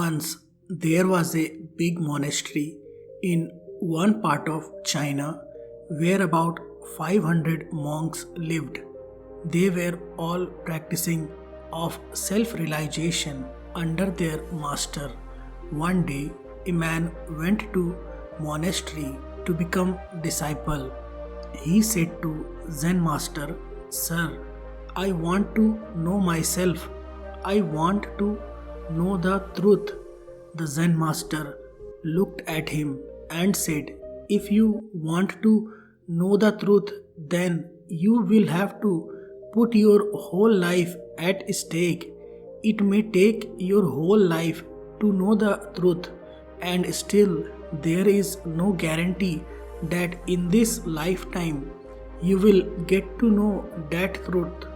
Once there was a big monastery in one part of China where about 500 monks lived. They were all practicing of self-realization under their master. One day a man went to monastery to become disciple. He said to Zen master, "Sir, I want to know myself. I want to know the truth." The Zen master looked at him and said, "If you want to know the truth, then you will have to put your whole life at stake. It may take your whole life to know the truth, and still there is no guarantee that in this lifetime you will get to know that truth.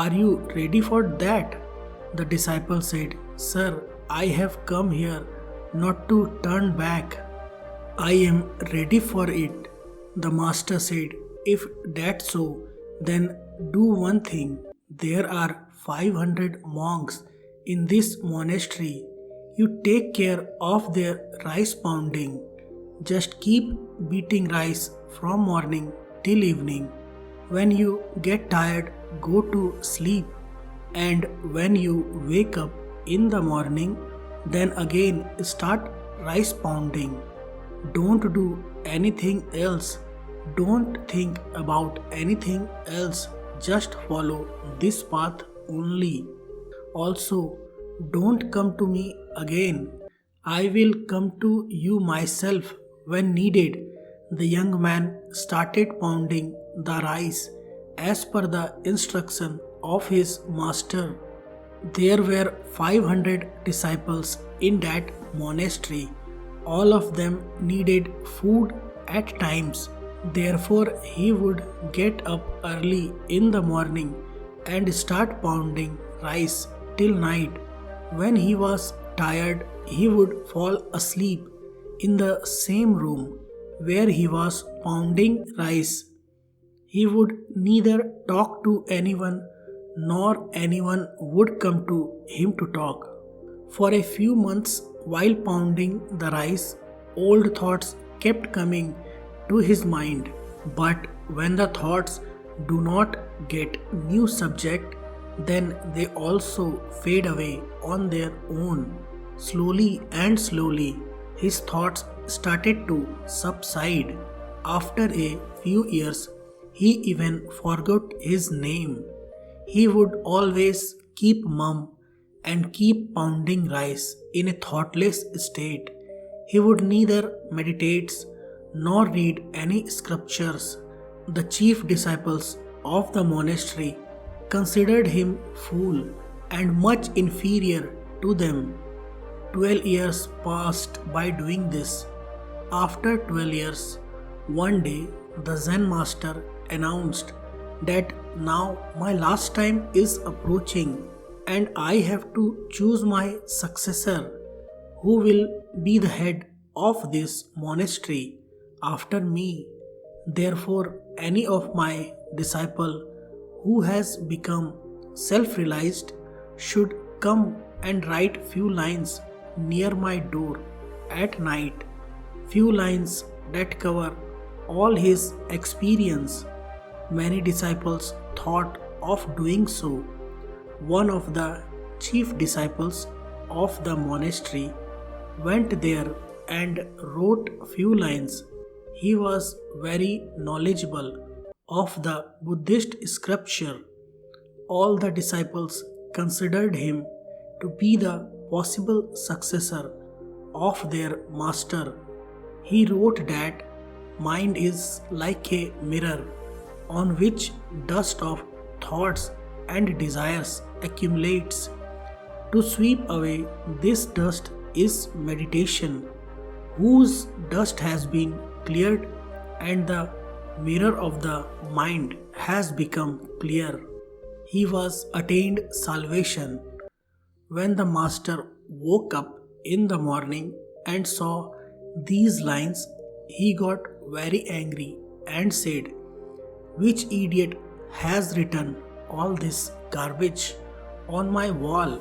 Are you ready for that?" The disciple said, "Sir, I have come here not to turn back. I am ready for it." The master said, "If that's so, then do one thing. There are 500 monks in this monastery. You take care of their rice pounding. Just keep beating rice from morning till evening. When you get tired, go to sleep. And when you wake up in the morning, then again start rice pounding. Don't do anything else. Don't think about anything else. Just follow this path only. Also, don't come to me again. I will come to you myself when needed." The young man started pounding the rice as per the instruction of his master. There were 500 disciples in that monastery. All of them needed food at times. Therefore, he would get up early in the morning and start pounding rice till night. When he was tired, he would fall asleep in the same room where he was pounding rice. He would neither talk to anyone nor anyone would come to him to talk. For a few months, while pounding the rice, old thoughts kept coming to his mind. But when the thoughts do not get new subject, then they also fade away on their own. Slowly and slowly, his thoughts started to subside. After a few years, he even forgot his name. He would always keep mum and keep pounding rice in a thoughtless state. He would neither meditate nor read any scriptures. The chief disciples of the monastery considered him fool and much inferior to them. 12 years passed by doing this. After 12 years, one day the Zen master announced that now my last time is approaching and I have to choose my successor who will be the head of this monastery after me. Therefore, any of my disciple who has become self-realized should come and write few lines near my door at night, few lines that cover all his experience. Many disciples thought of doing so. One of the chief disciples of the monastery went there and wrote few lines. He was very knowledgeable of the Buddhist scripture. All the disciples considered him to be the possible successor of their master. He wrote that mind is like a mirror on which dust of thoughts and desires accumulates. To sweep away this dust is meditation, whose dust has been cleared and the mirror of the mind has become clear. He was attained salvation. When the master woke up in the morning and saw these lines, he got very angry and said, "Which idiot has written all this garbage on my wall?"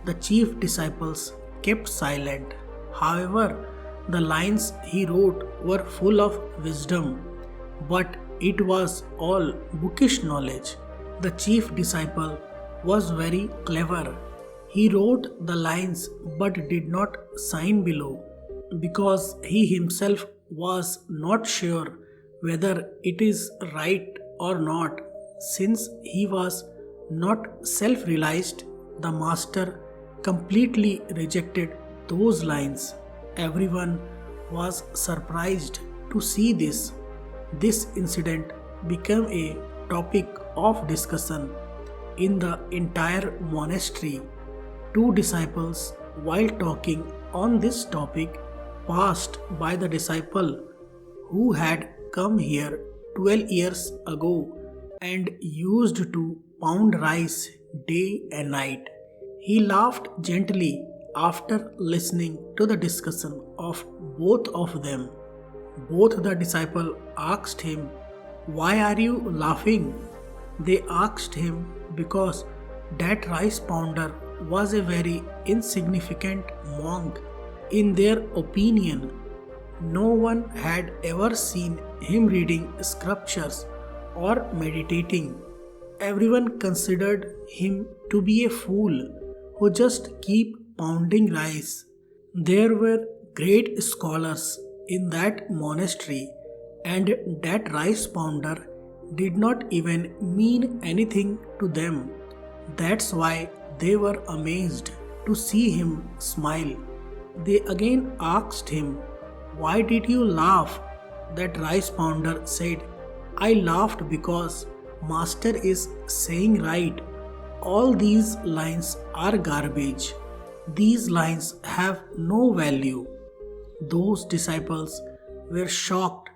The chief disciples kept silent. However, the lines he wrote were full of wisdom, but it was all bookish knowledge. The chief disciple was very clever. He wrote the lines but did not sign below because he himself was not sure whether it is right or not. Since he was not self realized, the master completely rejected those lines. Everyone was surprised to see this. This incident became a topic of discussion in the entire monastery. Two disciples, while talking on this topic, passed by the disciple who had come here 12 years ago and used to pound rice day and night. He laughed gently after listening to the discussion of both of them. Both the disciple asked him, "Why are you laughing?" They asked him because that rice pounder was a very insignificant monk. In their opinion, no one had ever seen him reading scriptures or meditating. Everyone considered him to be a fool who just keep pounding rice. There were great scholars in that monastery, and that rice pounder did not even mean anything to them. That's why they were amazed to see him smile. They again asked him, "Why did you laugh?" That rice pounder said, "I laughed because Master is saying right. All these lines are garbage. These lines have no value." Those disciples were shocked.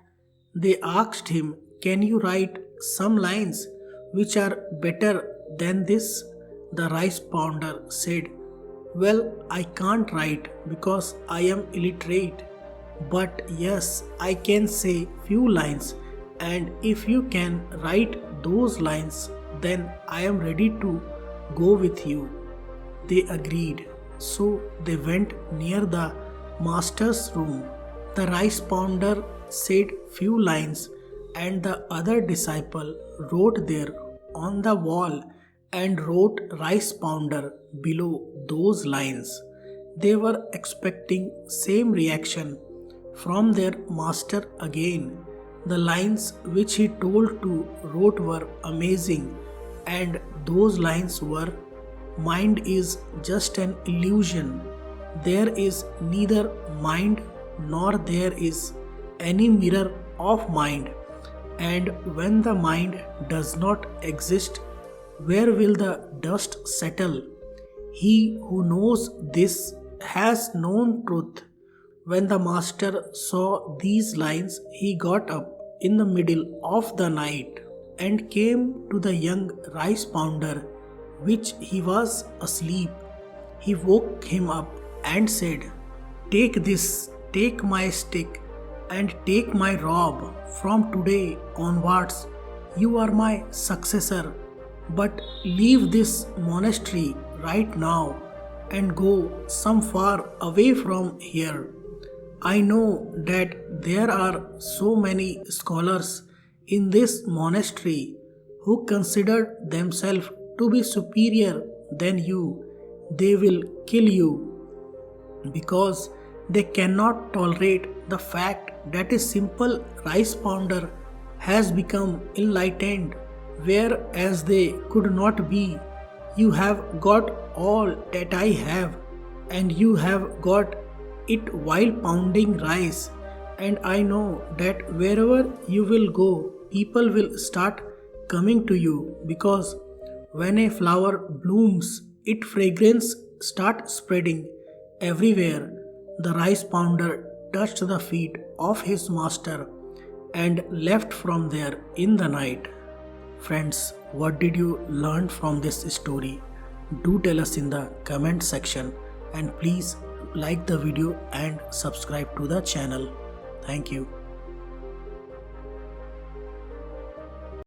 They asked him, "Can you write some lines which are better than this?" The rice pounder said, "Well, I can't write because I am illiterate. But yes, I can say few lines, and if you can write those lines, then I am ready to go with you." They agreed. So they went near the master's room. The rice pounder said few lines, and the other disciple wrote there on the wall and wrote rice pounder below those lines. They were expecting same reaction from their master again. The lines which he told to wrote were amazing, and those lines were, "Mind is just an illusion. There is neither mind nor there is any mirror of mind. And when the mind does not exist, where will the dust settle? He who knows this has known truth." When the master saw these lines, he got up in the middle of the night and came to the young rice pounder, which he was asleep. He woke him up and said, "Take this, take my stick, and take my robe. From today onwards, you are my successor. But leave this monastery right now and go some far away from here. I know that there are so many scholars in this monastery who consider themselves to be superior than you. They will kill you because they cannot tolerate the fact that a simple rice pounder has become enlightened, whereas they could not be. You have got all that I have, and you have got it while pounding rice. And I know that wherever you will go, people will start coming to you, because when a flower blooms, its fragrance starts spreading everywhere." The rice pounder touched the feet of his master and left from there in the night. Friends, what did you learn from this story? Do tell us in the comment section, and please like the video and subscribe to the channel. Thank you.